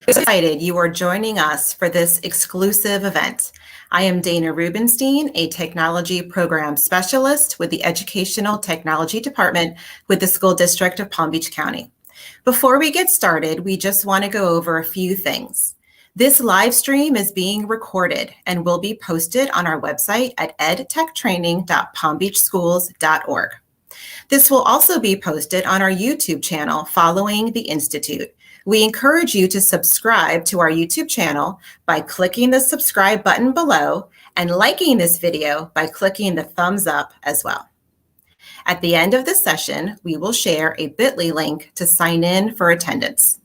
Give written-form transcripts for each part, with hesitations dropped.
Excited you are joining us for this exclusive event. I am Dana Rubenstein, a technology program specialist with the Educational Technology Department with the School District of Palm Beach County. Before we get started, we just want to go over a few things. This live stream is being recorded and will be posted on our website at edtechtraining.palmbeachschools.org. This will also be posted on our YouTube channel following the Institute. We encourage you to subscribe to our YouTube channel by clicking the subscribe button below and liking this video by clicking the thumbs up as well. At the end of this session, we will share a bit.ly link to sign in for attendance.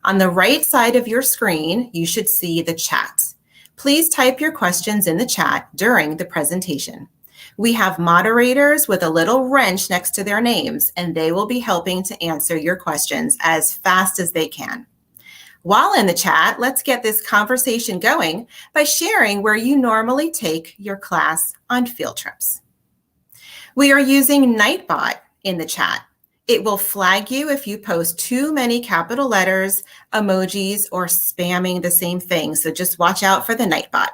On the right side of your screen, you should see the chat. Please type your questions in the chat during the presentation. We have moderators with a little wrench next to their names, and they will be helping to answer your questions as fast as they can. While in the chat, let's get this conversation going by sharing where you normally take your class on field trips. We are using Nightbot in the chat. It will flag you if you post too many capital letters, emojis, or spamming the same thing, so just watch out for the Nightbot.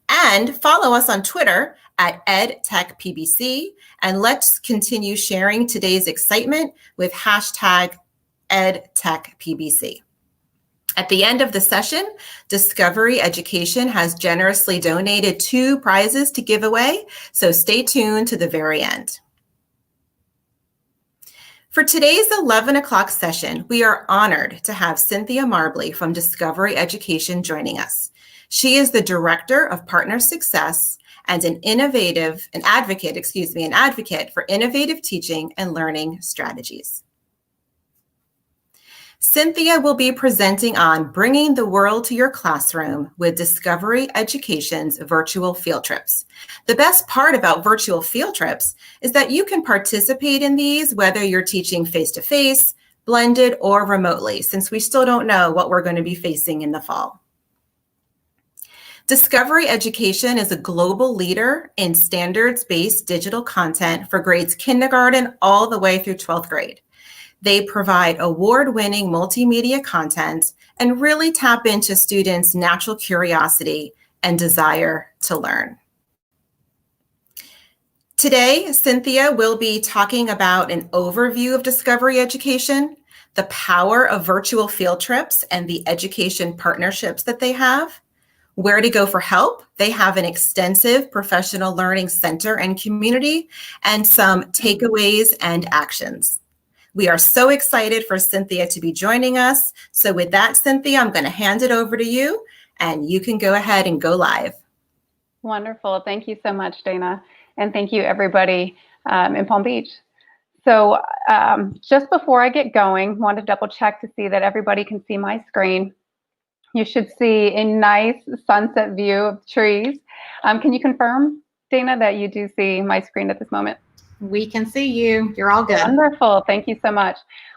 And follow us on Twitter at EdTechPBC, and let's continue sharing today's excitement with hashtag EdTechPBC. At the end of the session, Discovery Education has generously donated 2 prizes to give away, so stay tuned to the very end. For today's 11 o'clock session, we are honored to have Cynthia Marbley from Discovery Education joining us. She is the Director of Partner Success and an advocate for innovative teaching and learning strategies. Cynthia will be presenting on bringing the world to your classroom with Discovery Education's virtual field trips. The best part about virtual field trips is that you can participate in these whether you're teaching face-to-face, blended, or remotely, since we still don't know what we're going to be facing in the fall. Discovery Education is a global leader in standards-based digital content for grades kindergarten all the way through 12th grade. They provide award-winning multimedia content and really tap into students' natural curiosity and desire to learn. Today, Cynthia will be talking about an overview of Discovery Education, the power of virtual field trips and the education partnerships that they have, where to go for help. They have an extensive professional learning center and community, and some takeaways and actions. We are so excited for Cynthia to be joining us. So with that, Cynthia, I'm going to hand it over to you, and you can go ahead and go live. Wonderful. Thank you so much, Dana. And thank you, everybody in Palm Beach. So just before I get going, want to double check to see that everybody can see my screen. You should see a nice sunset view of trees. Can you confirm, Dana, that you do see my screen at this moment? We can see you. You're all good. Wonderful. Thank you so much.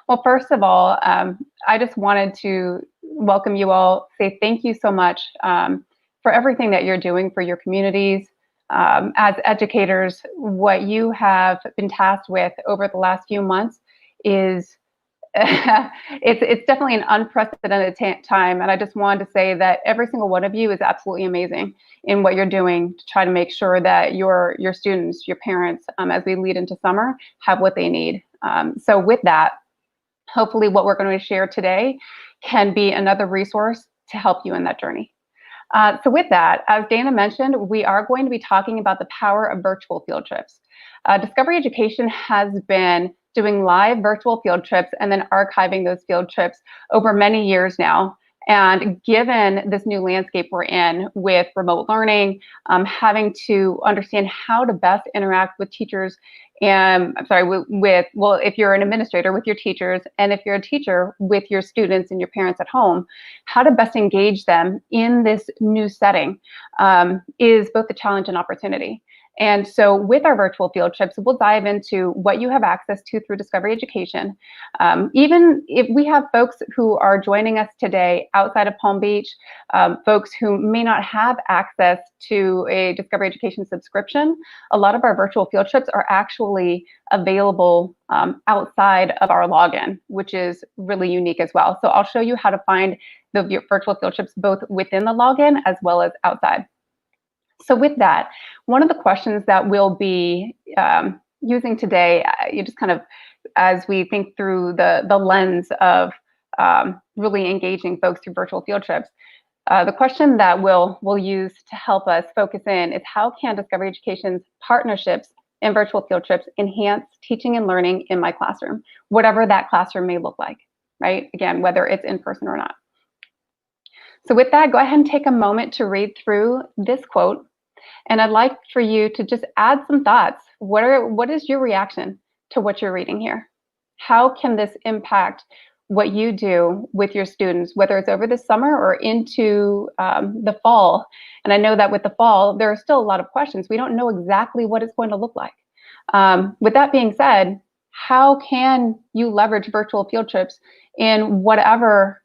Well, first of all, I just wanted to welcome you all, say thank you so much for everything that you're doing for your communities. As educators, what you have been tasked with over the last few months is it's definitely an unprecedented time, and I just wanted to say that every single one of you is absolutely amazing in what you're doing to try to make sure that your students, your parents, as we lead into summer, have what they need. So with that, hopefully what we're going to share today can be another resource to help you in that journey. So with that, as Dana mentioned, we are going to be talking about the power of virtual field trips. Discovery Education has been doing live virtual field trips and then archiving those field trips over many years now. And given this new landscape we're in with remote learning, having to understand how to best interact with teachers and, well, if you're an administrator, with your teachers, and if you're a teacher, with your students and your parents at home, how to best engage them in this new setting is both a challenge and opportunity. And so with our virtual field trips, we'll dive into what you have access to through Discovery Education. Even if we have folks who are joining us today outside of Palm Beach, folks who may not have access to a Discovery Education subscription, a lot of our virtual field trips are actually available outside of our login, which is really unique as well. So I'll show you how to find the virtual field trips both within the login as well as outside. So with that, one of the questions that we'll be using today, you just kind of, as we think through the lens of really engaging folks through virtual field trips, the question that we'll use to help us focus in is how can Discovery Education's partnerships and virtual field trips enhance teaching and learning in my classroom, whatever that classroom may look like, right? Again, whether it's in person or not. So with that, go ahead and take a moment to read through this quote. And I'd like for you to just add some thoughts. What is your reaction to what you're reading here? How can this impact what you do with your students, whether it's over the summer or into the fall? And I know that with the fall, there are still a lot of questions. We don't know exactly what it's going to look like. With that being said, how can you leverage virtual field trips in whatever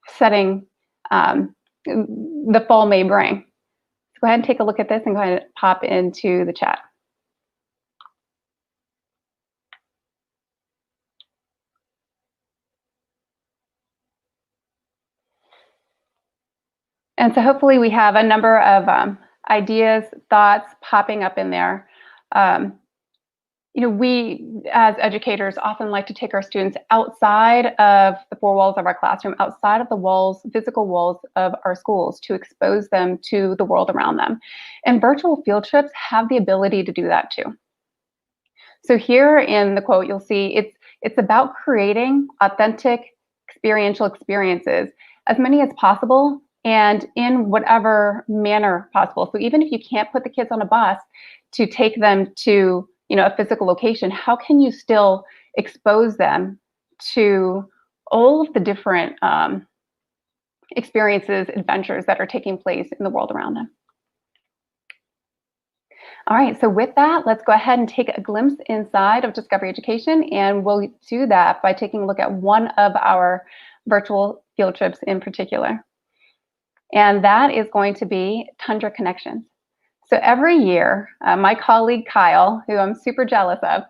setting the fall may bring? Go ahead and take a look at this and go ahead and pop into the chat. And so hopefully we have a number of ideas, thoughts popping up in there. We as educators often like to take our students outside of the four walls of our classroom, outside of the walls, physical walls of our schools, to expose them to the world around them. And virtual field trips have the ability to do that too. So here in the quote, you'll see it's about creating authentic experiential experiences, as many as possible, and in whatever manner possible. So even if you can't put the kids on a bus to take them to a physical location, how can you still expose them to all of the different experiences, adventures that are taking place in the world around them? All right, so with that, let's go ahead and take a glimpse inside of Discovery Education, and we'll do that by taking a look at one of our virtual field trips in particular. And that is going to be Tundra Connections. So every year, my colleague Kyle, who I'm super jealous of,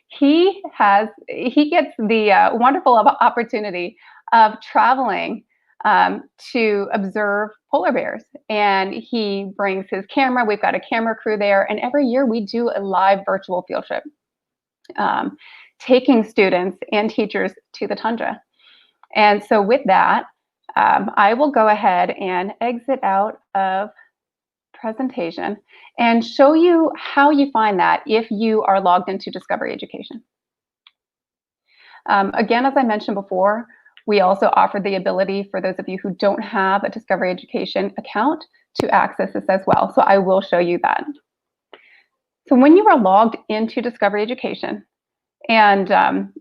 he gets the wonderful opportunity of traveling to observe polar bears. And he brings his camera. We've got a camera crew there. And every year we do a live virtual field trip, taking students and teachers to the tundra. And so with that, I will go ahead and exit out of presentation and show you how you find that if you are logged into Discovery Education. Again, as I mentioned before, we also offer the ability for those of you who don't have a Discovery Education account to access this as well. So I will show you that. So when you are logged into Discovery Education, and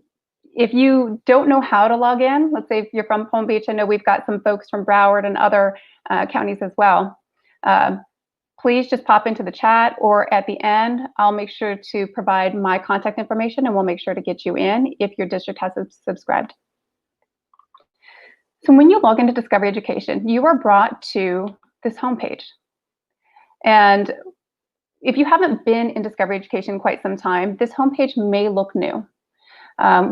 if you don't know how to log in, let's say if you're from Palm Beach, I know we've got some folks from Broward and other counties as well. Please just pop into the chat, or at the end, I'll make sure to provide my contact information and we'll make sure to get you in if your district has subscribed. So when you log into Discovery Education, you are brought to this homepage. And if you haven't been in Discovery Education quite some time, this homepage may look new.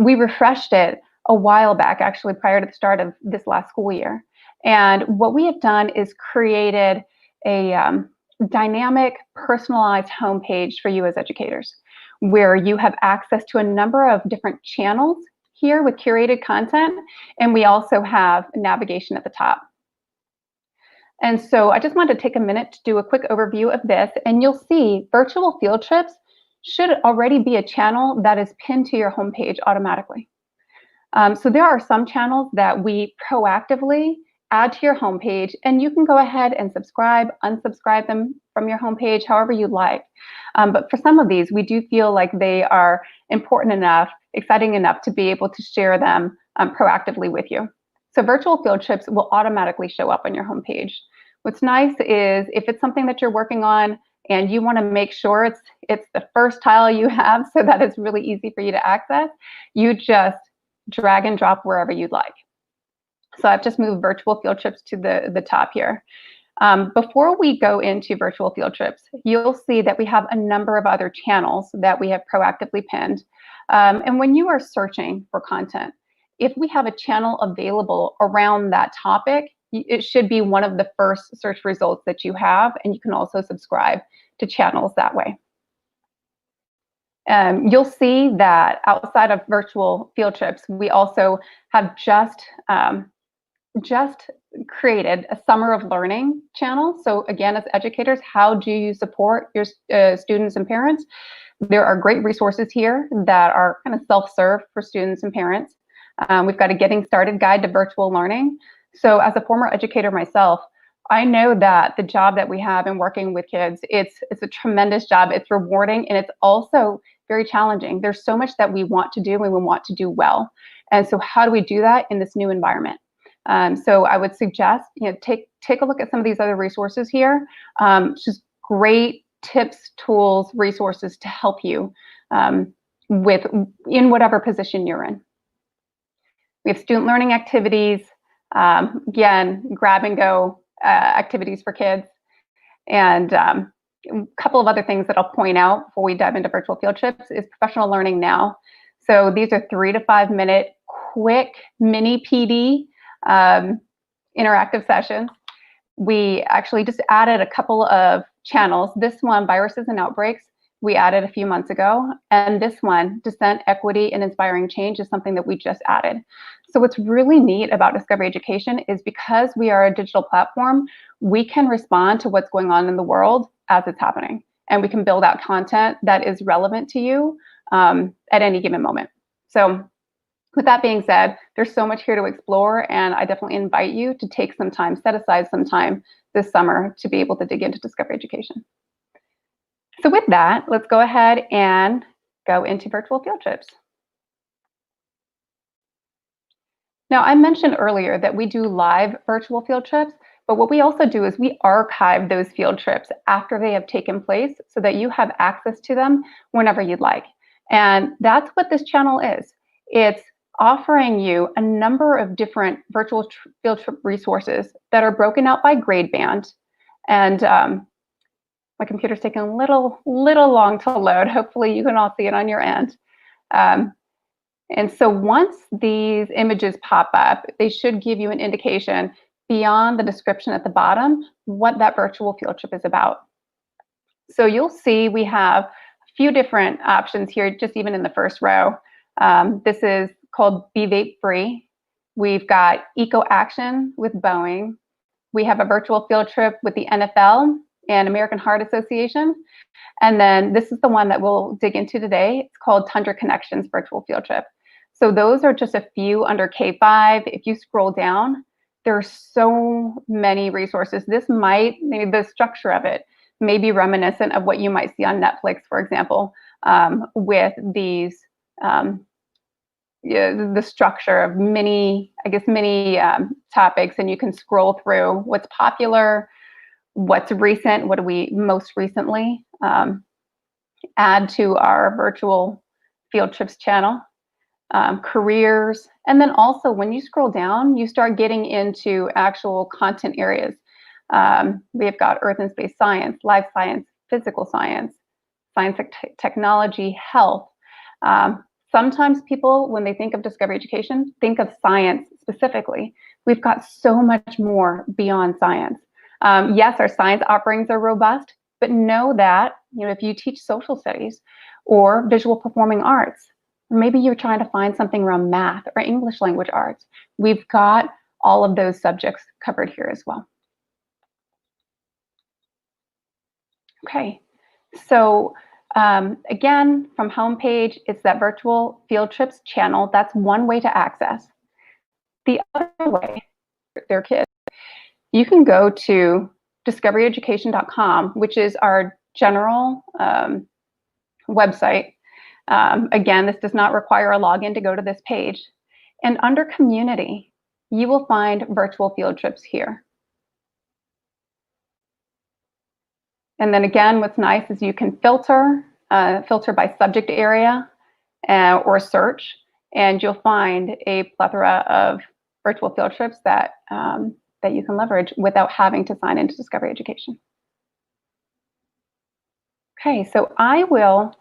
We refreshed it a while back, actually prior to the start of this last school year. And what we have done is created a dynamic, personalized homepage for you as educators, where you have access to a number of different channels here with curated content, and we also have navigation at the top. And so I just wanted to take a minute to do a quick overview of this, and you'll see virtual field trips should already be a channel that is pinned to your homepage automatically. So there are some channels that we proactively add to your homepage, and you can go ahead and subscribe, unsubscribe them from your homepage, however you like. But for some of these, we do feel like they are important enough, exciting enough to be able to share them proactively with you. So virtual field trips will automatically show up on your homepage. What's nice is if it's something that you're working on and you want to make sure it's the first tile you have so that it's really easy for you to access, you just drag and drop wherever you'd like. So I've just moved virtual field trips to the top here. Before we go into virtual field trips, you'll see that we have a number of other channels that we have proactively pinned. And when you are searching for content, if we have a channel available around that topic, it should be one of the first search results that you have, and you can also subscribe to channels that way. You'll see that outside of virtual field trips, we also have just created a Summer of Learning channel. So again, as educators, how do you support your students and parents? There are great resources here that are kind of self-serve for students and parents. We've got a Getting Started Guide to Virtual Learning. So as a former educator myself, I know that the job that we have in working with kids, it's a tremendous job. It's rewarding, and it's also very challenging. There's so much that we want to do and we want to do well. And so how do we do that in this new environment? So I would suggest, take a look at some of these other resources here. Just great tips, tools, resources to help you in whatever position you're in. We have student learning activities, again, grab and go activities for kids, and a couple of other things that I'll point out before we dive into virtual field trips is professional learning now. So these are 3 to 5 minute quick mini PD interactive sessions. We actually just added a couple of channels. This one, Viruses and Outbreaks, we added a few months ago. And this one, Dissent, Equity, and Inspiring Change, is something that we just added. So what's really neat about Discovery Education is because we are a digital platform, we can respond to what's going on in the world as it's happening. And we can build out content that is relevant to you at any given moment. So with that being said, there's so much here to explore, and I definitely invite you to take some time, set aside some time this summer to be able to dig into Discovery Education. So with that, let's go ahead and go into virtual field trips. Now, I mentioned earlier that we do live virtual field trips, but what we also do is we archive those field trips after they have taken place so that you have access to them whenever you'd like. And that's what this channel is. It's offering you a number of different virtual field trip resources that are broken out by grade band. And my computer's taking a little long to load. Hopefully you can all see it on your end. And so once these images pop up, they should give you an indication beyond the description at the bottom what that virtual field trip is about. So you'll see we have a few different options here, just even in the first row. This is called Be Vape Free. We've got Eco Action with Boeing. We have a virtual field trip with the NFL and American Heart Association. And then this is the one that we'll dig into today. It's called Tundra Connections Virtual Field Trip. So those are just a few under K5. If you scroll down, there are so many resources. Maybe the structure of it may be reminiscent of what you might see on Netflix, for example, with these, the structure of many topics, and you can scroll through what's popular, what's recent, what do we most recently add to our virtual field trips channel, careers, and then also when you scroll down, you start getting into actual content areas. We've got earth and space science, life science, physical science, science, technology, health. Sometimes people, when they think of Discovery Education, think of science specifically. We've got so much more beyond science. Yes, our science offerings are robust, but know that if you teach social studies or visual performing arts, maybe you're trying to find something around math or English language arts, we've got all of those subjects covered here as well. Okay, so again, from homepage, it's that virtual field trips channel. That's one way to access. The other way, their kids, you can go to discoveryeducation.com, which is our general website. Again, this does not require a login to go to this page. And under community, you will find virtual field trips here. And then again, what's nice is you can filter by subject area or search, and you'll find a plethora of virtual field trips that you can leverage without having to sign into Discovery Education. Okay, so I will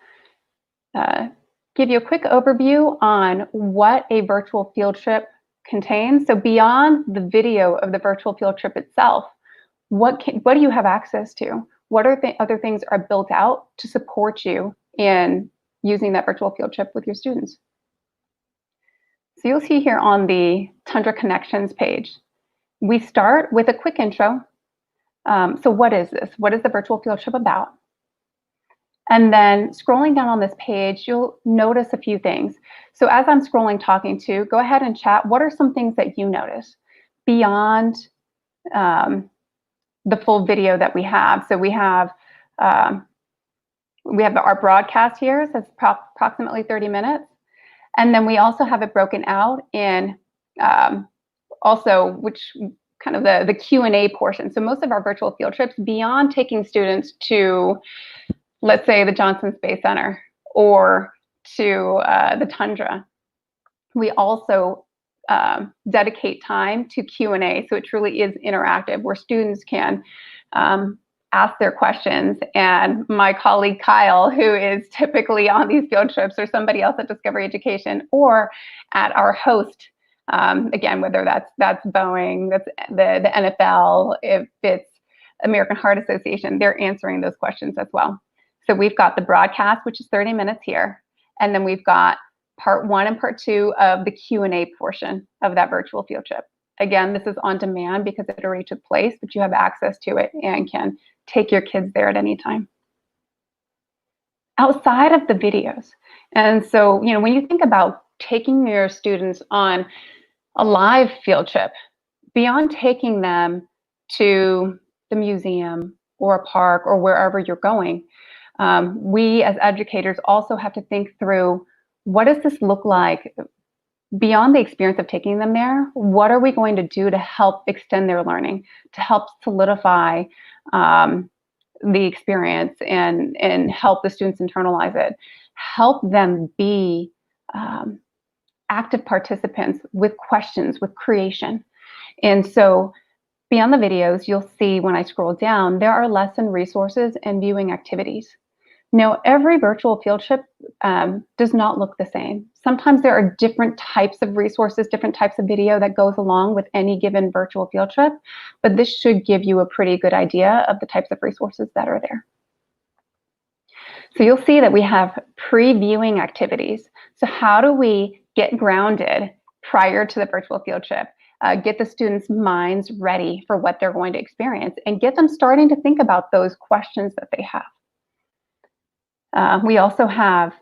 give you a quick overview on what a virtual field trip contains. So beyond the video of the virtual field trip itself, what do you have access to? What are other things are built out to support you in using that virtual field trip with your students? So you'll see here on the Tundra Connections page, we start with a quick intro. So what is this? What is the virtual field trip about? And then scrolling down on this page, you'll notice a few things. So as I'm scrolling, talking to, go ahead and chat. What are some things that you notice beyond the full video that we have? So we have our broadcast here, so it's approximately 30 minutes. And then we also have it broken out in which kind of the Q&A portion. So most of our virtual field trips, beyond taking students to, let's say, the Johnson Space Center or to the Tundra, we also dedicate time to Q&A. So it truly is interactive, where students can ask their questions, and my colleague Kyle, who is typically on these field trips, or somebody else at Discovery Education, or at our host, again, whether that's Boeing, that's the NFL, if it's American Heart Association, they're answering those questions as well. So we've got the broadcast, which is 30 minutes here, and then we've got part 1 and part 2 of the Q&A portion of that virtual field trip. Again, this is on demand because it already took place, but you have access to it and can take your kids there at any time. Outside of the videos, and so, when you think about taking your students on a live field trip, beyond taking them to the museum or a park or wherever you're going, we as educators also have to think through, what does this look like beyond the experience of taking them there? What are we going to do to help extend their learning, to help solidify the experience and help the students internalize it, help them be active participants with questions, with creation? And so beyond the videos, you'll see when I scroll down, there are lesson resources and viewing activities. Now, every virtual field trip does not look the same. Sometimes there are different types of resources, different types of video that goes along with any given virtual field trip, but this should give you a pretty good idea of the types of resources that are there. So you'll see that we have pre-viewing activities. So how do we get grounded prior to the virtual field trip? Get the students' minds ready for what they're going to experience and get them starting to think about those questions that they have. We also have,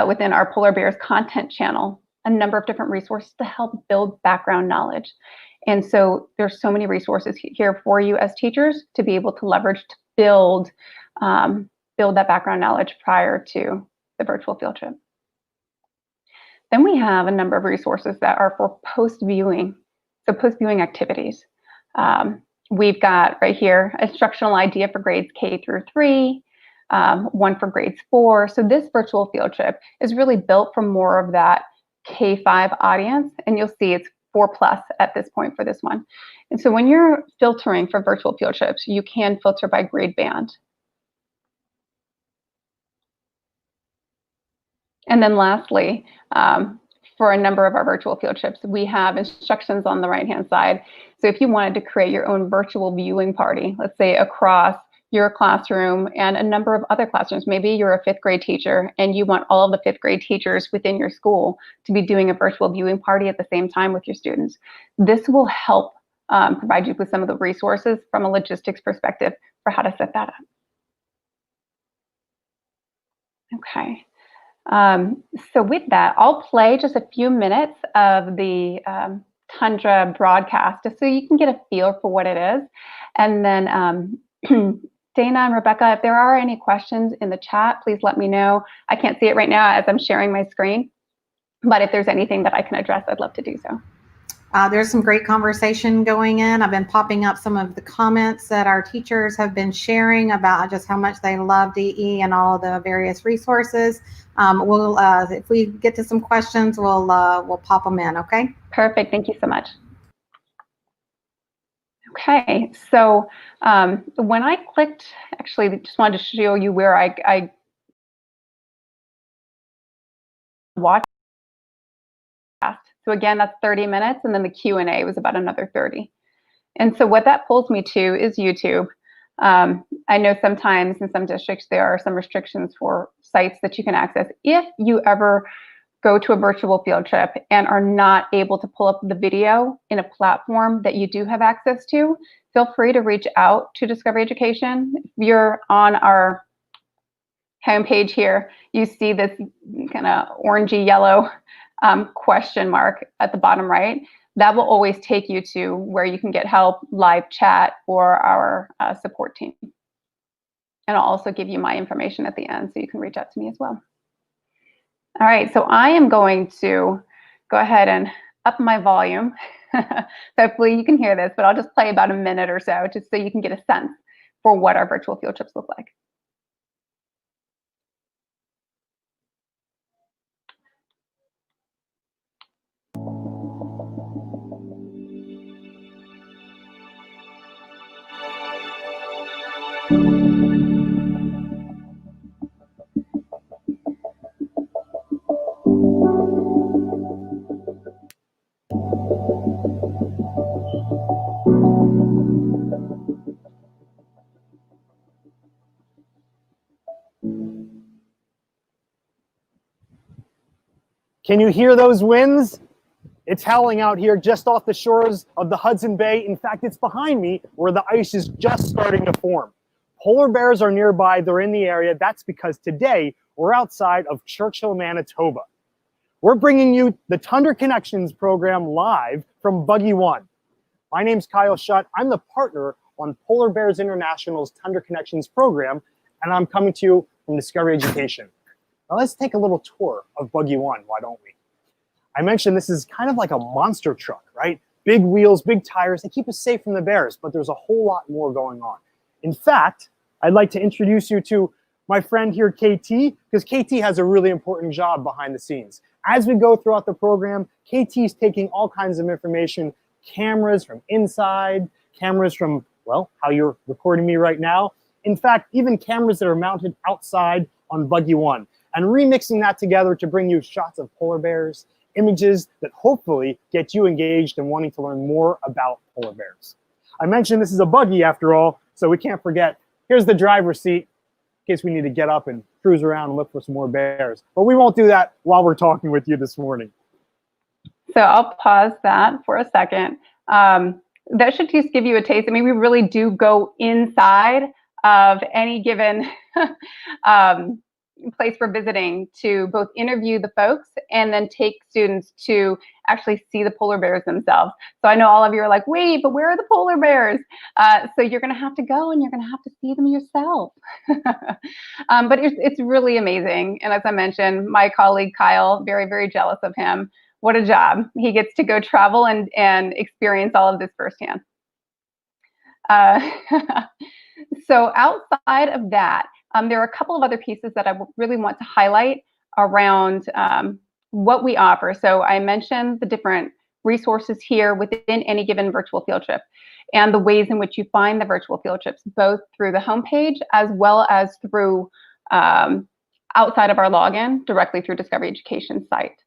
within our Polar Bears content channel, a number of different resources to help build background knowledge. And so there's so many resources here for you as teachers to be able to leverage to build that background knowledge prior to the virtual field trip. Then we have a number of resources that are for post-viewing, so post-viewing activities. We've got right here, instructional idea for grades K through 3, one for grades 4. So this virtual field trip is really built for more of that K-5 audience, and you'll see it's 4+ at this point for this one. And so when you're filtering for virtual field trips, you can filter by grade band. And then lastly, for a number of our virtual field trips, we have instructions on the right-hand side. So if you wanted to create your own virtual viewing party, let's say across your classroom and a number of other classrooms, maybe you're a 5th grade teacher and you want all of the 5th grade teachers within your school to be doing a virtual viewing party at the same time with your students. This will help provide you with some of the resources from a logistics perspective for how to set that up. Okay. So with that, I'll play just a few minutes of the Tundra broadcast just so you can get a feel for what it is. And then Dana and Rebecca, if there are any questions in the chat, please let me know. I can't see it right now as I'm sharing my screen, but if there's anything that I can address, I'd love to do so. There's some great conversation going in. I've been popping up some of the comments that our teachers have been sharing about just how much they love DE and all the various resources. If we get to some questions, we'll pop them in. Okay. Perfect. Thank you so much. Okay, so when I clicked, actually, just wanted to show you where I watched. So again, that's 30 minutes, and then the Q&A was about another 30. And so what that pulls me to is YouTube. I know sometimes in some districts there are some restrictions for sites that you can access. If you ever go to a virtual field trip and are not able to pull up the video in a platform that you do have access to, feel free to reach out to Discovery Education. If you're on our homepage here, you see this kind of orangey yellow question mark at the bottom right. That will always take you to where you can get help, live chat, or our support team. And I'll also give you my information at the end so you can reach out to me as well. All right, so I am going to go ahead and up my volume. Hopefully you can hear this, but I'll just play about a minute or so just so you can get a sense for what our virtual field trips look like. Can you hear those winds? It's howling out here just off the shores of the Hudson Bay. In fact, it's behind me where the ice is just starting to form. Polar bears are nearby, they're in the area. That's because today we're outside of Churchill, Manitoba. We're bringing you the Tundra Connections program live from Buggy One. My name's Kyle Schutt. I'm the partner on Polar Bears International's Tundra Connections program, and I'm coming to you from Discovery Education. Now let's take a little tour of Buggy One, why don't we? I mentioned this is kind of like a monster truck, right? Big wheels, big tires, they keep us safe from the bears, but there's a whole lot more going on. In fact, I'd like to introduce you to my friend here, KT, because KT has a really important job behind the scenes. As we go throughout the program, KT's taking all kinds of information, cameras from inside, cameras from, well, how you're recording me right now. In fact, even cameras that are mounted outside on Buggy One, and remixing that together to bring you shots of polar bears, images that hopefully get you engaged and wanting to learn more about polar bears. I mentioned this is a buggy after all, so we can't forget, here's the driver's seat in case we need to get up and cruise around and look for some more bears. But we won't do that while we're talking with you this morning. So I'll pause that for a second. That should just give you a taste. I mean, we really do go inside of any given place for visiting to both interview the folks and then take students to actually see the polar bears themselves. So I know all of you are like, wait, but where are the polar bears? So you're going to have to go and you're going to have to see them yourself. But it's really amazing. And as I mentioned, my colleague Kyle, very, very jealous of him. What a job. He gets to go travel and experience all of this firsthand. So outside of that, there are a couple of other pieces that I really want to highlight around what we offer. So I mentioned the different resources here within any given virtual field trip and the ways in which you find the virtual field trips, both through the homepage as well as through outside of our login, directly through Discovery Education site.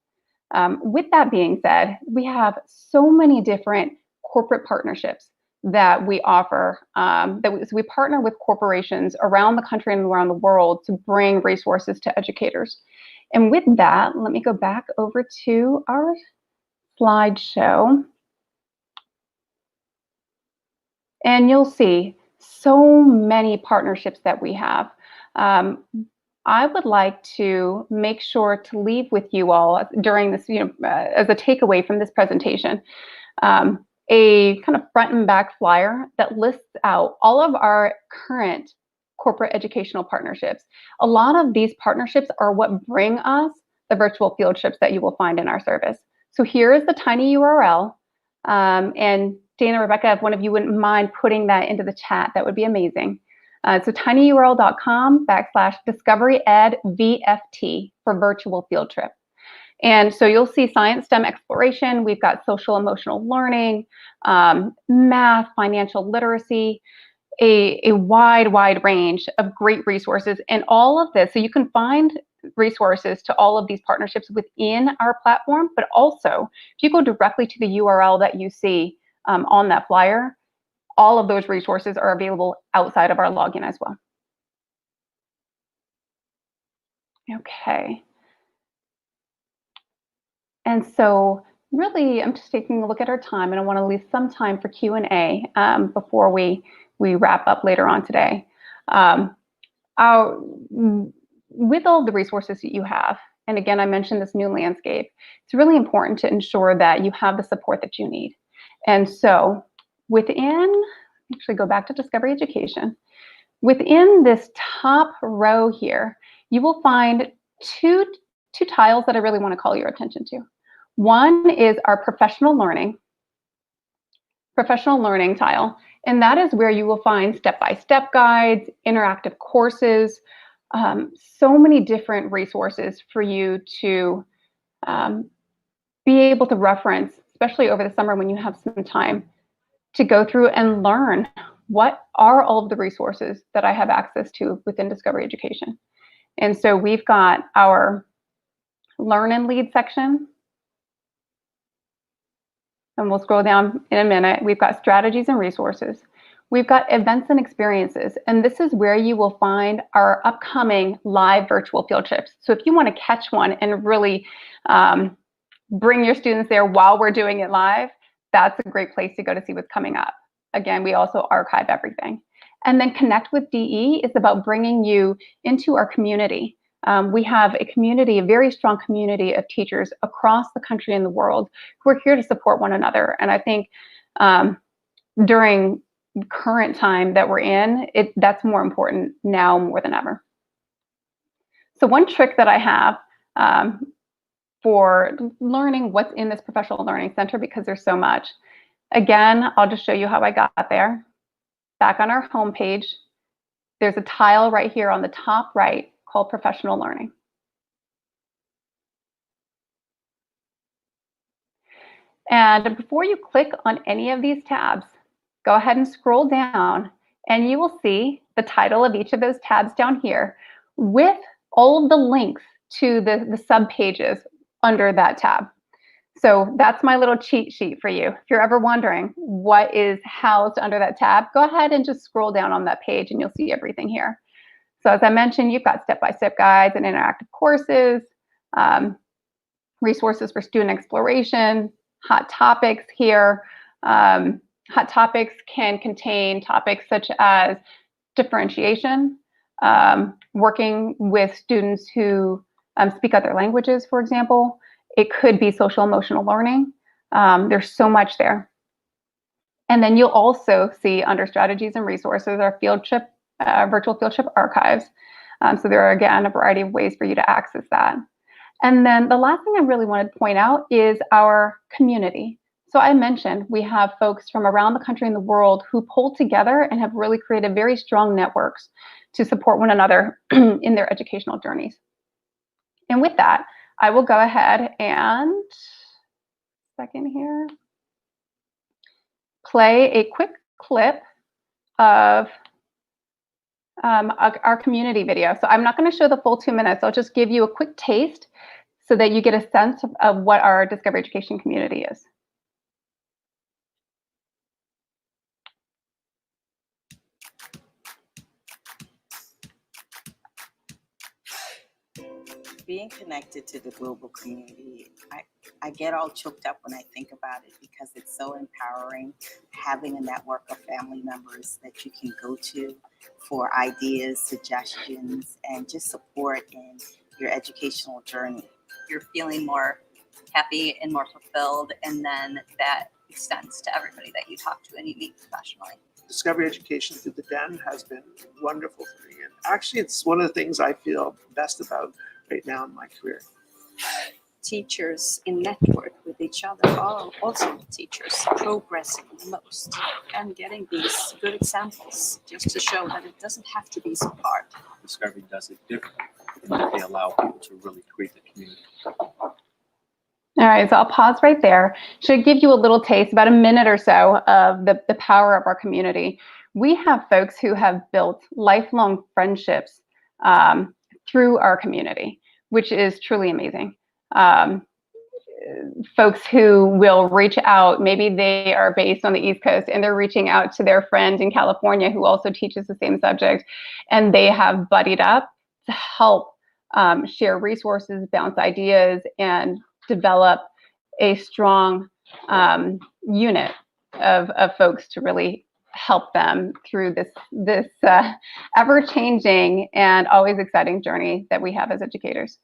With that being said, we have so many different corporate partnerships that we offer, so we partner with corporations around the country and around the world to bring resources to educators. And with that, let me go back over to our slideshow. And you'll see so many partnerships that we have. I would like to make sure to leave with you all during this, as a takeaway from this presentation, a kind of front and back flyer that lists out all of our current corporate educational partnerships. A lot of these partnerships are what bring us the virtual field trips that you will find in our service. So here is the tiny URL And Dana, Rebecca, if one of you wouldn't mind putting that into the chat, that would be amazing. So tinyurl.com/discoveryedvft for virtual field trip. And so you'll see science, STEM exploration. We've got social emotional learning, math, financial literacy, a wide range of great resources. And all of this, so you can find resources to all of these partnerships within our platform, but also if you go directly to the URL that you see on that flyer, all of those resources are available outside of our login as well. Okay. And so really, I'm just taking a look at our time, and I want to leave some time for Q&A before we wrap up later on today. With all the resources that you have, and again, I mentioned this new landscape, it's really important to ensure that you have the support that you need. And so actually go back to Discovery Education. Within this top row here, you will find two tiles that I really want to call your attention to. One is our professional learning tile, and that is where you will find step-by-step guides, interactive courses, so many different resources for you to be able to reference, especially over the summer when you have some time to go through and learn what are all of the resources that I have access to within Discovery Education. And so we've got our Learn and Lead section. And we'll scroll down in a minute. We've got strategies and resources. We've got events and experiences. And this is where you will find our upcoming live virtual field trips. So if you want to catch one and really bring your students there while we're doing it live, that's a great place to go to see what's coming up. Again, we also archive everything. And then Connect with DE is about bringing you into our community. We have a community, a very strong community of teachers across the country and the world who are here to support one another. And I think during the current time that we're in, that's more important now more than ever. So one trick that I have for learning what's in this professional learning center, because there's so much. Again, I'll just show you how I got there. Back on our homepage, there's a tile right here on the top right called Professional Learning. And before you click on any of these tabs, go ahead and scroll down and you will see the title of each of those tabs down here with all of the links to the sub pages under that tab. So that's my little cheat sheet for you. If you're ever wondering what is housed under that tab, go ahead and just scroll down on that page and you'll see everything here. So as I mentioned, you've got step-by-step guides and interactive courses, resources for student exploration, hot topics here. Hot topics can contain topics such as differentiation, working with students who speak other languages, for example. It could be social emotional learning. There's so much there. And then you'll also see under strategies and resources our field trip, virtual field trip archives. So there are, again, a variety of ways for you to access that. And then the last thing I really wanted to point out is our community. So I mentioned we have folks from around the country and the world who pull together and have really created very strong networks to support one another in their educational journeys. And with that, I will go ahead and, play a quick clip of our community video. So I'm not going to show the full 2 minutes. I'll just give you a quick taste so that you get a sense of what our Discovery Education community is. Being connected to the global community, I get all choked up when I think about it because it's so empowering having a network of family members that you can go to for ideas, suggestions, and just support in your educational journey. You're feeling more happy and more fulfilled, and then that extends to everybody that you talk to and you meet professionally. Discovery Education through the Den has been wonderful for me. And actually, it's one of the things I feel best about right now in my career. teachers in network with each other are also the teachers progressing the most and getting these good examples just to show that it doesn't have to be so hard. Discovery does it differently, and that they allow people to really create the community. All right, so I'll pause right there. Should give you a little taste, about a minute or so, of the power of our community. We have folks who have built lifelong friendships through our community, which is truly amazing. Folks who will reach out, maybe they are based on the East Coast and they're reaching out to their friend in California who also teaches the same subject, and they have buddied up to help share resources, bounce ideas, and develop a strong unit of folks to really help them through this ever-changing and always exciting journey that we have as educators.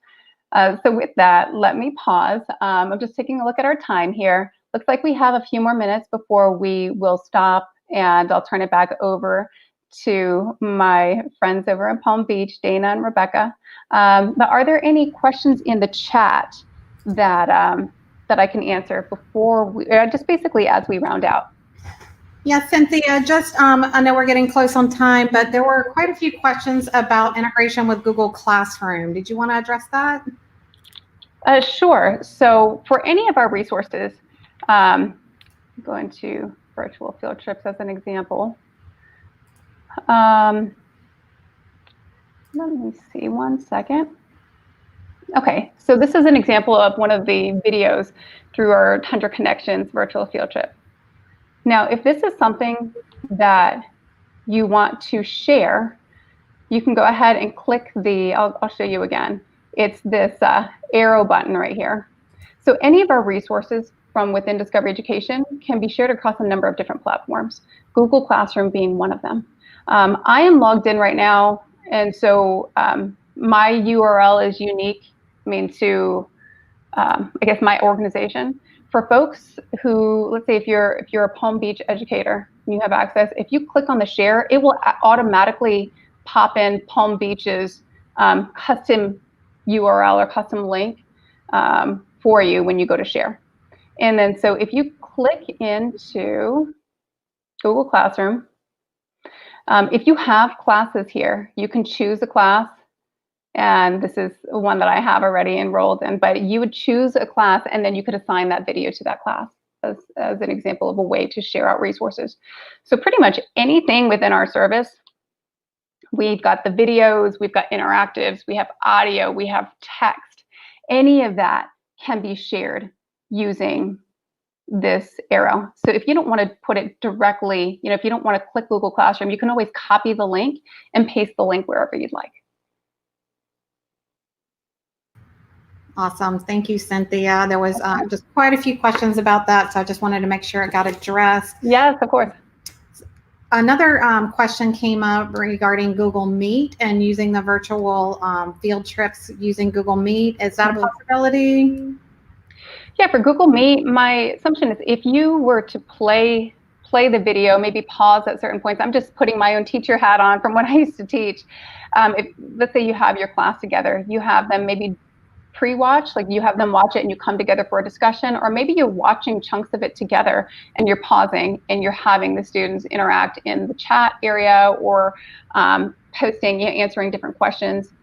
So with that, let me pause. I'm just taking a look at our time here. Looks like we have a few more minutes before we will stop, and I'll turn it back over to my friends over in Palm Beach, Dana and Rebecca. But are there any questions in the chat that that I can answer before we, just basically as we round out? Yeah, Cynthia, just I know we're getting close on time, but there were quite a few questions about integration with Google Classroom. Did you want to address that? Sure. So for any of our resources, I'm going to virtual field trips as an example. Let me see 1 second. Okay, so this is an example of one of the videos through our 100 Connections virtual field trip. Now, if this is something that you want to share, you can go ahead and click the, I'll show you again. It's this arrow button right here. So any of our resources from within Discovery Education can be shared across a number of different platforms, Google Classroom being one of them. I am logged in right now, and so my URL is unique, to I guess my organization. For folks who, let's say if you're a Palm Beach educator and you have access, if you click on the share, it will automatically pop in Palm Beach's custom URL or custom link for you when you go to share. And then so if you click into Google Classroom, if you have classes here, you can choose a class. And this is one that I have already enrolled in, but you would choose a class and then you could assign that video to that class as an example of a way to share out resources. So pretty much anything within our service, we've got the videos, we've got interactives, we have audio, we have text. Any of that can be shared using this arrow. So if you don't want to put it directly, if you don't want to click Google Classroom, you can always copy the link and paste the link wherever you'd like. Awesome. Thank you, Cynthia. There was just quite a few questions about that, so I just wanted to make sure it got addressed. Yes, of course. Another question came up regarding Google Meet and using the virtual field trips using Google Meet. Is that a possibility? Yeah, for Google Meet, my assumption is if you were to play the video, maybe pause at certain points. I'm just putting my own teacher hat on from when I used to teach. Let's say you have your class together, you have them maybe pre-watch, like you have them watch it and you come together for a discussion, or maybe you're watching chunks of it together and you're pausing and you're having the students interact in the chat area or posting, answering different questions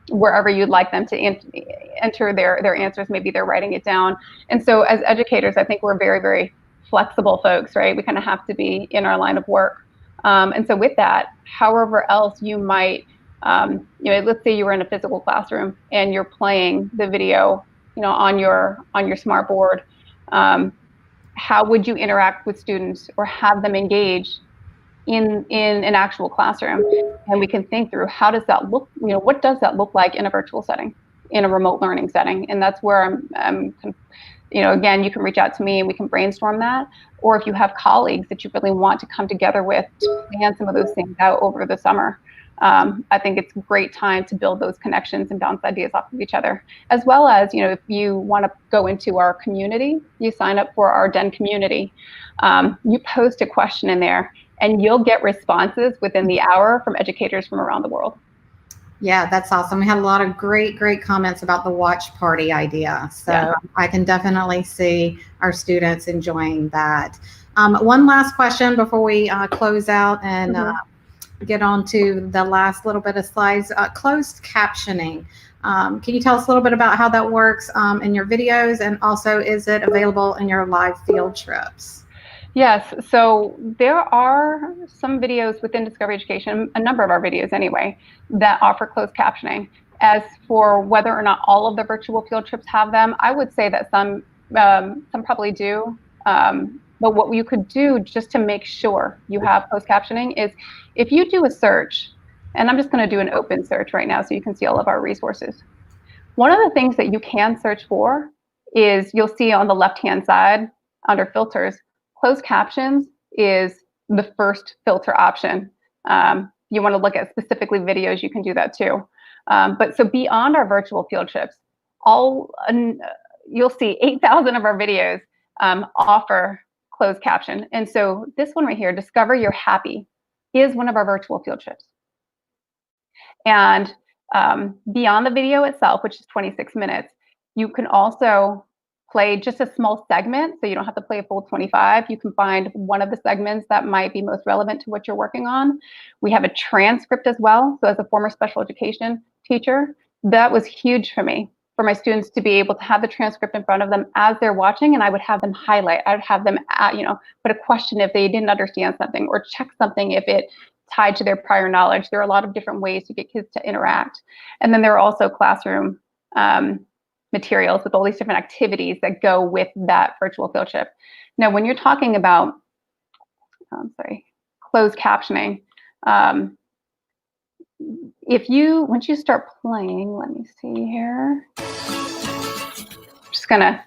wherever you'd like them to enter their answers. Maybe they're writing it down. And so as educators, I think we're very, very flexible folks, right? We kind of have to be in our line of work. And so with that, however else you might, let's say you were in a physical classroom and you're playing the video, on your smart board. How would you interact with students or have them engage in an actual classroom? And we can think through how does that look? What does that look like in a virtual setting, in a remote learning setting? And that's where I'm again, you can reach out to me and we can brainstorm that. Or if you have colleagues that you really want to come together with to plan some of those things out over the summer. I think it's a great time to build those connections and bounce ideas off of each other, as well as, if you want to go into our community, you sign up for our Den community. You post a question in there and you'll get responses within the hour from educators from around the world. Yeah, that's awesome. We had a lot of great comments about the watch party idea. So Yeah. I can definitely see our students enjoying that. One last question before we close out and get on to the last little bit of slides. Closed captioning. Can you tell us a little bit about how that works in your videos, and also is it available in your live field trips? Yes, so there are some videos within Discovery Education, a number of our videos anyway, that offer closed captioning. As for whether or not all of the virtual field trips have them, I would say that some probably do. But what you could do just to make sure you have closed captioning is if you do a search, and I'm just going to do an open search right now so you can see all of our resources. One of the things that you can search for is you'll see on the left-hand side under filters, closed captions is the first filter option. You want to look at specifically videos, you can do that too. But so beyond our virtual field trips, you'll see 8,000 of our videos offer closed caption. And so this one right here, Discover You're Happy, is one of our virtual field trips. And beyond the video itself, which is 26 minutes, you can also play just a small segment, so you don't have to play a full 25. You can find one of the segments that might be most relevant to what you're working on. We have a transcript as well. So as a former special education teacher, that was huge for me, for my students to be able to have the transcript in front of them as they're watching, and I would have them highlight. I would have them, put a question if they didn't understand something, or check something if it tied to their prior knowledge. There are a lot of different ways to get kids to interact. And then there are also classroom materials with all these different activities that go with that virtual field trip. Now, when you're talking about, closed captioning, once you start playing, let me see here. Just gonna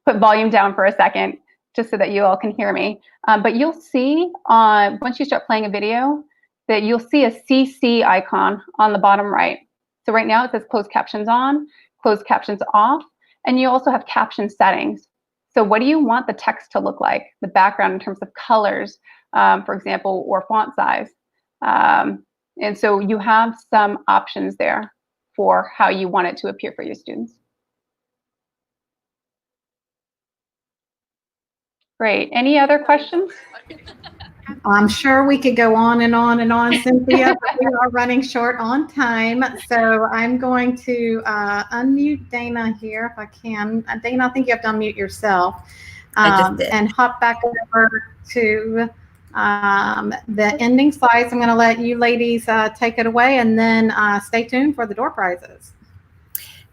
put volume down for a second, just so that you all can hear me. But you'll see once you start playing a video that you'll see a CC icon on the bottom right. So right now it says closed captions on, closed captions off, and you also have caption settings. So what do you want the text to look like? The background in terms of colors, for example, or font size. And so you have some options there for how you want it to appear for your students. Great. Any other questions? I'm sure we could go on and on and on, Cynthia, but we are running short on time. So I'm going to unmute Dana here if I can. Dana, I think you have to unmute yourself and hop back over to the ending slides. I'm going to let you ladies take it away, and then stay tuned for the door prizes.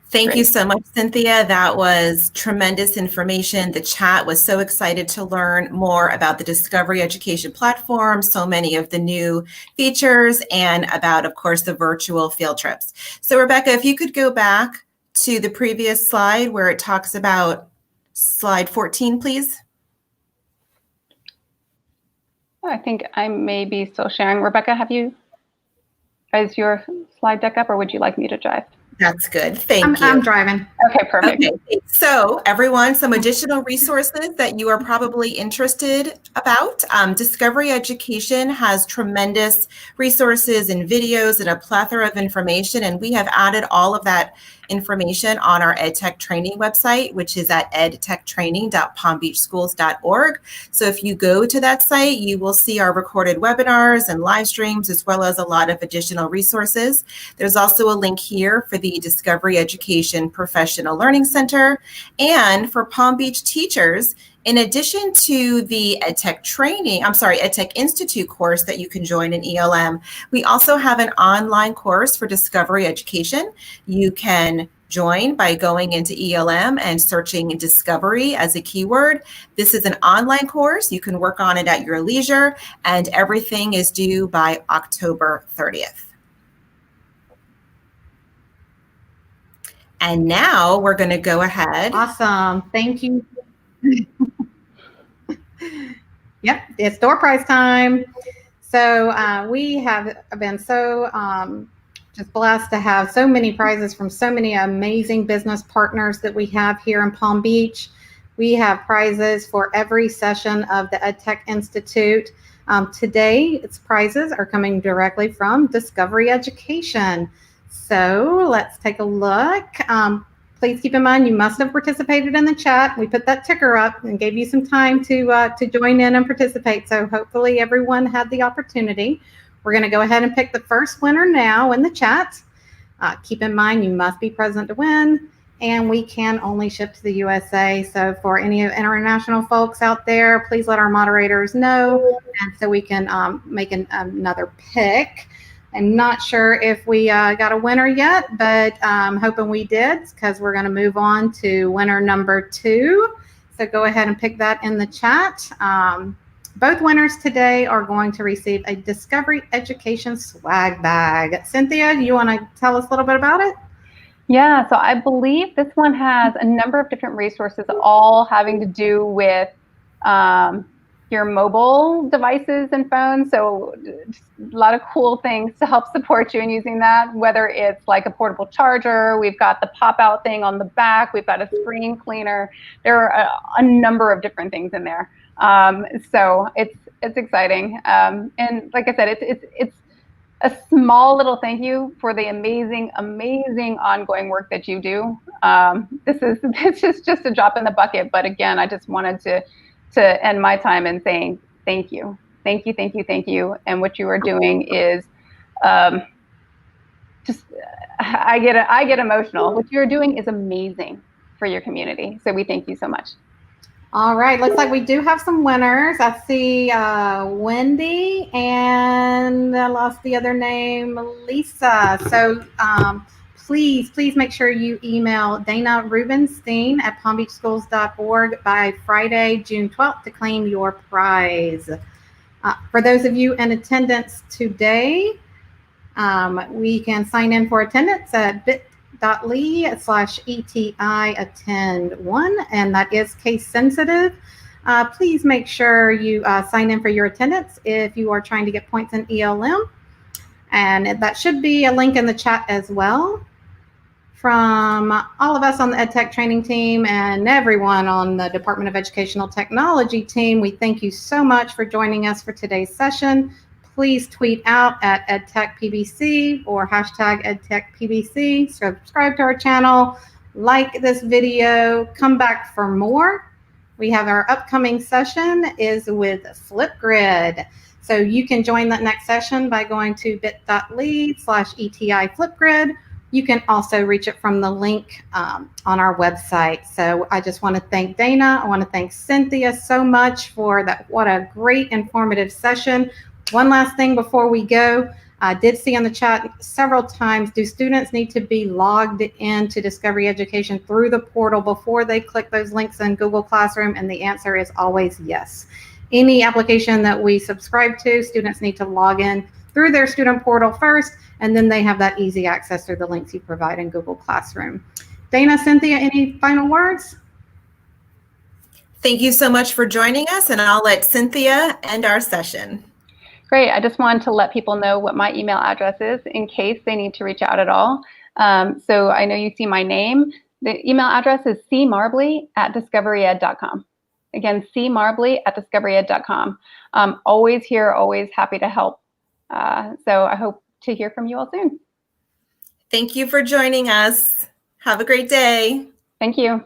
Thank you so much, Cynthia. That was tremendous information. The chat was so excited to learn more about the Discovery Education platform, so many of the new features, and about, of course, the virtual field trips. So Rebecca, if you could go back to the previous slide where it talks about slide 14, please. I think I may be still sharing. Rebecca, is your slide deck up, or would you like me to drive? That's good. Thank you. I'm driving. Okay, perfect. Okay. So everyone, some additional resources that you are probably interested about. Discovery Education has tremendous resources and videos and a plethora of information, and we have added all of that information on our EdTech training website, which is at edtechtraining.palmbeachschools.org. So if you go to that site, you will see our recorded webinars and live streams, as well as a lot of additional resources. There's also a link here for the Discovery Education Professional Learning Center. And for Palm Beach teachers, in addition to the EdTech Institute course that you can join in ELM, we also have an online course for Discovery Education. You can join by going into ELM and searching Discovery as a keyword. This is an online course. You can work on it at your leisure, and everything is due by October 30th. And now we're going to go ahead. Awesome. Thank you. Yep, it's door prize time. So we have been so just blessed to have so many prizes from so many amazing business partners that we have here in Palm Beach. We have prizes for every session of the EdTech Institute. Today, its prizes are coming directly from Discovery Education. So let's take a look. Please keep in mind you must have participated in the chat. We put that ticker up and gave you some time to join in and participate. So hopefully everyone had the opportunity. We're going to go ahead and pick the first winner now in the chat. Keep in mind you must be present to win, and we can only ship to the USA. So for any international folks out there, please let our moderators know, and so we can make another pick. I'm not sure if we got a winner yet, but I'm hoping we did, because we're going to move on to winner number 2. So go ahead and pick that in the chat. Both winners today are going to receive a Discovery Education swag bag. Cynthia, do you want to tell us a little bit about it? Yeah, so I believe this one has a number of different resources, all having to do with your mobile devices and phones. So a lot of cool things to help support you in using that, whether it's like a portable charger, we've got the pop-out thing on the back, we've got a screen cleaner. There are a number of different things in there. So it's exciting. And like I said, it's a small little thank you for the amazing ongoing work that you do. This is just a drop in the bucket, but again, I just wanted to end my time in saying thank you. And what you are doing is just, I get emotional. What you're doing is amazing for your community. So we thank you so much. All right, looks like we do have some winners. I see Wendy, and I lost the other name, Lisa. So please make sure you email Dana Rubenstein at palmbeachschools.org by Friday, June 12th to claim your prize. For those of you in attendance today, we can sign in for attendance at bit.ly/ETI attend 1, and that is case sensitive. Please make sure you sign in for your attendance if you are trying to get points in ELM, and that should be a link in the chat as well. From all of us on the EdTech training team and everyone on the Department of Educational Technology team, we thank you so much for joining us for today's session. Please tweet out at EdTechPBC or hashtag EdTechPBC. Subscribe to our channel, like this video, come back for more. We have our upcoming session is with Flipgrid. So you can join that next session by going to bit.ly/ETI Flipgrid. You can also reach it from the link on our website. So I just want to thank Dana. I want to thank Cynthia so much for that. What a great informative session. One last thing before we go. I did see in the chat several times, do students need to be logged into Discovery Education through the portal before they click those links in Google Classroom? And the answer is always yes. Any application that we subscribe to, students need to log in through their student portal first, and then they have that easy access through the links you provide in Google Classroom. Dana, Cynthia, any final words? Thank you so much for joining us, and I'll let Cynthia end our session. Great. I just wanted to let people know what my email address is in case they need to reach out at all. So I know you see my name. The email address is cmarbley@discoveryed.com. Again, cmarbley@discoveryed.com. Always here, always happy to help. So I hope to hear from you all soon. Thank you for joining us. Have a great day. Thank you.